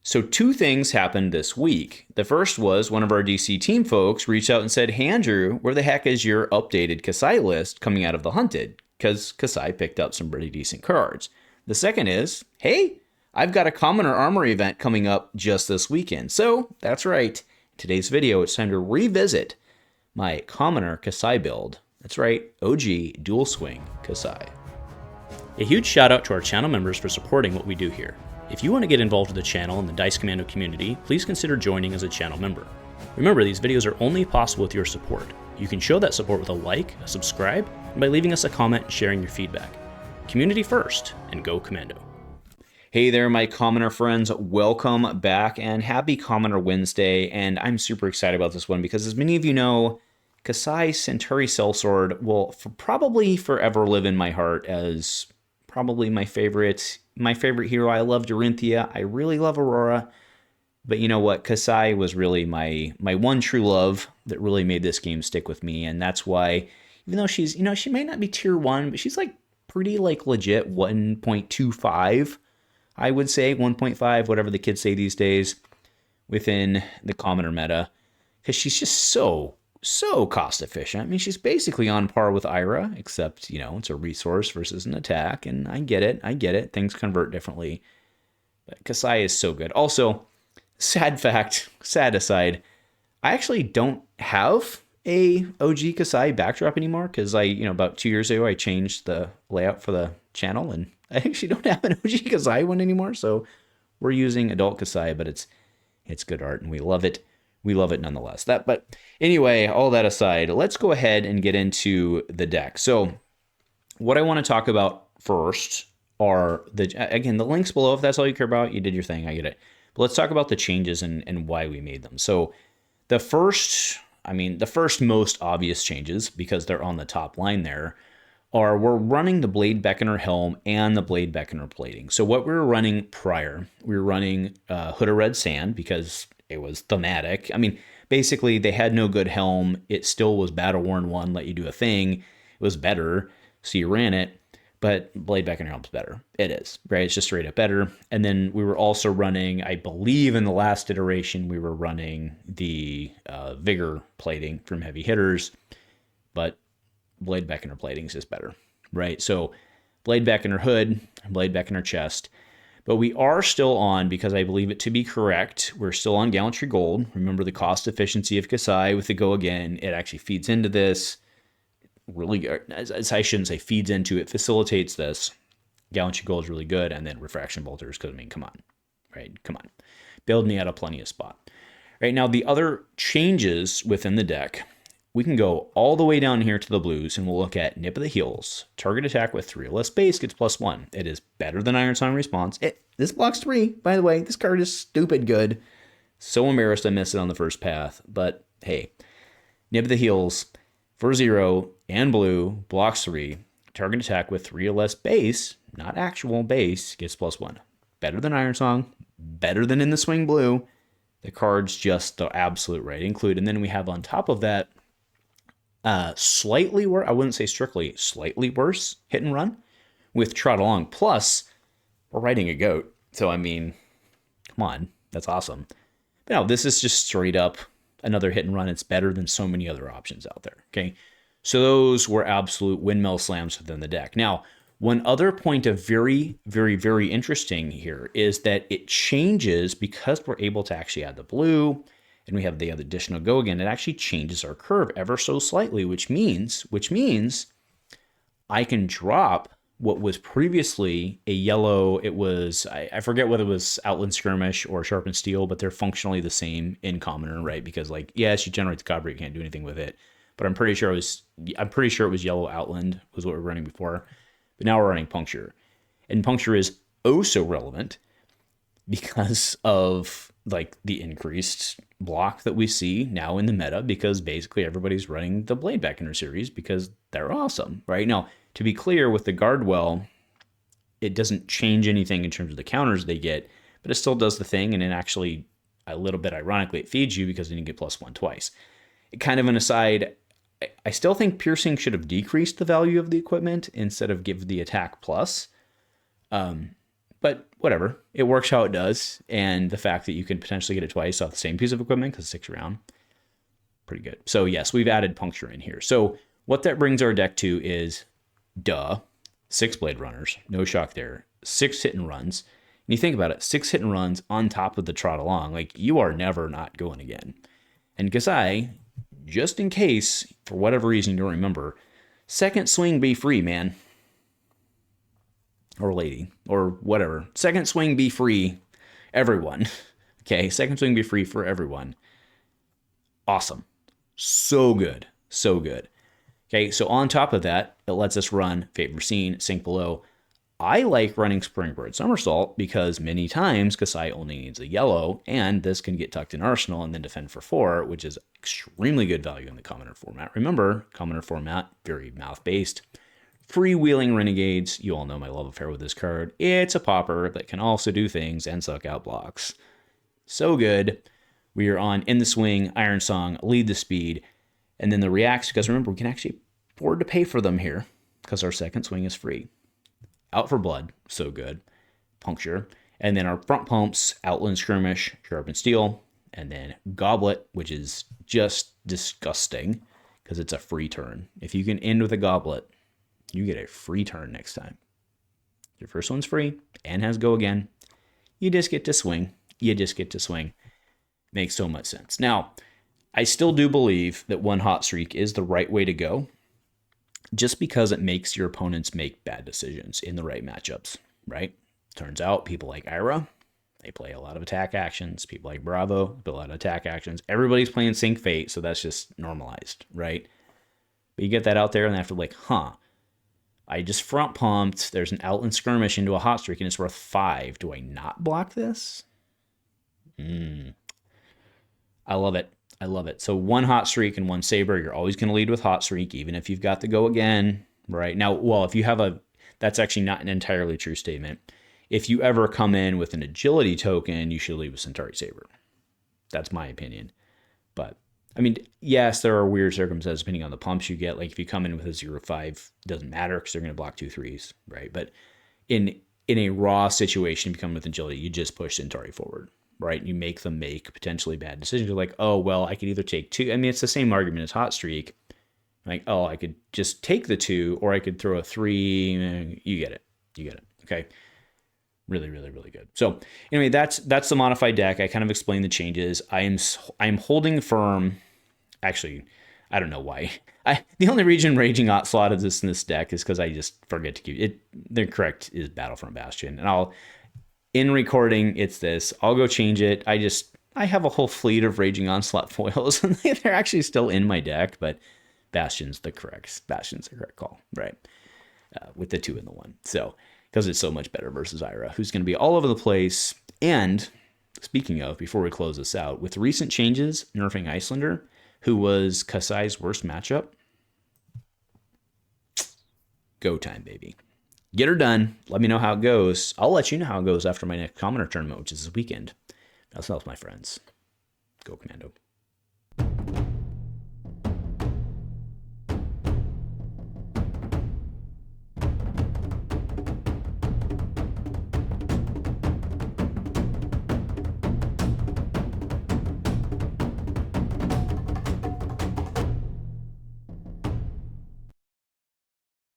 So two things happened this week. The first was one of our DC team folks reached out and said, "Hey Andrew, where the heck is your updated Kassai list coming out of the Hunted?" Because Kassai picked up some pretty decent cards. The second is, hey, I've got a Commoner Armor event coming up just this weekend. So that's right. In today's video, it's time to revisit my Commoner Kassai build. That's right, OG Dual Swing Kassai. A huge shout out to our channel members for supporting what we do here. If you want to get involved with the channel and the Dice Commando community, please consider joining as a channel member. Remember, these videos are only possible with your support. You can show that support with a like, a subscribe, and by leaving us a comment and sharing your feedback. Community first, and go Commando. Hey there, my Commoner friends. Welcome back, and happy Commoner Wednesday. And I'm super excited about this one because, as many of you know, Kassai Cintauri Sellsword will probably forever live in my heart as probably my favorite hero. I love Dorinthea. I really love Aurora. But you know what? Kassai was really my one true love that really made this game stick with me. And that's why, even though she's, she might not be tier 1, but she's pretty legit 1.25. I would say 1.5, whatever the kids say these days, within the commoner meta. Because she's just so cost efficient. I mean, she's basically on par with Aria, except, it's a resource versus an attack. And I get it. Things convert differently. But Kassai is so good. Also, sad aside, I actually don't have a OG Kassai backdrop anymore because about 2 years ago, I changed the layout for the channel and I actually don't have an OG Kassai one anymore. So we're using adult Kassai, but it's good art and we love it. We love it nonetheless. But anyway, all that aside, let's go ahead and get into the deck. So what I want to talk about first are the links below. If that's all you care about, you did your thing. I get it. But let's talk about the changes and why we made them. So the first most obvious changes, because they're on the top line there, are we're running the Blade Beckoner Helm and the Blade Beckoner Plating. So what we were running prior, we were running Hood of Red Sand because it was thematic. I mean, basically they had no good helm. It still was battle worn 1, let you do a thing. It was better, so you ran it. But Blade Beckoner Helm's better. It is, right? It's just straight up better. And then we were also running, I believe in the last iteration, we were running the Vigor Plating from Heavy Hitters. But Blade Beckoner Plating is just better, right? So Blade Beckoner Hood, Blade Beckoner Chest. But we are still on, because I believe it to be correct, we're still on Gallantry Gold. Remember the cost efficiency of Kassai with the Go Again. It actually feeds into this. Really, as I shouldn't say feeds into, it facilitates this. Gallantry Gold is really good. And then Refraction Bolters, because, come on, right? Come on. Build me out of plenty of spot. Right now, the other changes within the deck, we can go all the way down here to the blues, and we'll look at Nip of the Heels. Target attack with 3 or less base gets +1. It is better than Iron Song Response. This blocks 3, by the way. This card is stupid good. So embarrassed I missed it on the first path. But hey, Nip of the Heels for 0 and blue, blocks 3. Target attack with 3 or less base, not actual base, gets +1. Better than Iron Song. Better than In the Swing blue. The card's just the absolute right include. And then we have on top of that, slightly worse, I wouldn't say strictly, slightly worse hit and run with Trot Along. Plus, we're riding a goat. So, come on, that's awesome. But no, this is just straight up another hit and run. It's better than so many other options out there, okay? So those were absolute windmill slams within the deck. Now, one other point of very, very, very interesting here is that it changes because we're able to actually add the blue, and we have the additional Go Again. It actually changes our curve ever so slightly, which means I can drop what was previously a yellow. It was, I forget whether it was Outland Skirmish or Sharpened Steel, but they're functionally the same in Commoner, right? Because yes, you generate the copper, you can't do anything with it. But I'm pretty sure it was Yellow Outland was what we were running before. But now we're running Puncture. And Puncture is oh so relevant because of the increased block that we see now in the meta, because basically everybody's running the Blade Beckoner series because they're awesome, right? Now, to be clear, with the Guardwell, it doesn't change anything in terms of the counters they get, but it still does the thing, and it actually, a little bit ironically, it feeds you because then you get +1 twice. Kind of an aside, I still think Piercing should have decreased the value of the equipment instead of give the attack plus. But but whatever. It works how it does. And the fact that you can potentially get it twice off the same piece of equipment because 6 round, pretty good. So yes, we've added Puncture in here. So what that brings our deck to is, 6 Blade Runners. No shock there. 6 hit and runs. And you think about it, 6 hit and runs on top of the Trot Along. Like, you are never not going again. And Kassai, just in case, for whatever reason you don't remember, second swing be free, man. Or lady, or whatever. Second swing be free, everyone. Okay, second swing be free for everyone. Awesome. So good. So good. Okay, so on top of that, it lets us run Favor Seen, Sink Below. I like running Springbird Somersault because many times Kassai only needs a yellow, and this can get tucked in Arsenal and then defend for 4, which is extremely good value in the Commoner format. Remember, Commoner format, very mouth-based. Freewheeling Renegades, you all know my love affair with this card. It's a popper that can also do things and suck out blocks. So good. We are on In the Swing, Iron Song, Lead the Speed, and then the reacts, because remember, we can actually afford to pay for them here because our second swing is free. Out for Blood, so good. Puncture. And then our front pumps, Outland Skirmish, Sharpened Steel, and then Goblet, which is just disgusting because it's a free turn. If you can end with a Goblet, you get a free turn next time. Your first one's free and has Go Again. You just get to swing. Makes so much sense. Now, I still do believe that 1 hot streak is the right way to go, just because it makes your opponents make bad decisions in the right matchups, right? Turns out people like Ira, they play a lot of attack actions. People like Bravo play a lot of attack actions. Everybody's playing Sync Fate, so that's just normalized, right? But you get that out there and they have to be like, I just front pumped. There's an Outland Skirmish into a hot streak and it's worth 5. Do I not block this? I love it. So 1 hot streak and 1 Saber. You're always going to lead with hot streak, even if you've got the Go Again, right? Now, well, if you have that's actually not an entirely true statement. If you ever come in with an agility token, you should lead with Cintauri Saber. That's my opinion. But I mean, yes, there are weird circumstances depending on the pumps you get. Like if you come in with a 0-5, doesn't matter because they're going to block 2 3s, right? But in a raw situation, if you come with agility, you just push Cintauri forward, right? You make them make potentially bad decisions. You're like, oh, well, I could either take 2. I mean, it's the same argument as hot streak. Like, oh, I could just take the 2 or I could throw a 3. You get it. Okay. Really, really, really good. So anyway, that's the modified deck. I kind of explained the changes. I'm holding firm. Actually, I don't know why. The only reason Raging Onslaught is in this deck is because I just forget to keep it. The correct is Battlefront Bastion, and in recording it's this. I'll go change it. I have a whole fleet of Raging Onslaught foils, and they're actually still in my deck, but Bastion's the correct call, right? With the 2 and the 1. So because it's so much better versus Ira, who's going to be all over the place. And speaking of, before we close this out, with recent changes, nerfing Icelander, who was Kassai's worst matchup, go time, baby. Get her done. Let me know how it goes. I'll let you know how it goes after my next Commoner tournament, which is this weekend. That's all, my friends. Go Commando.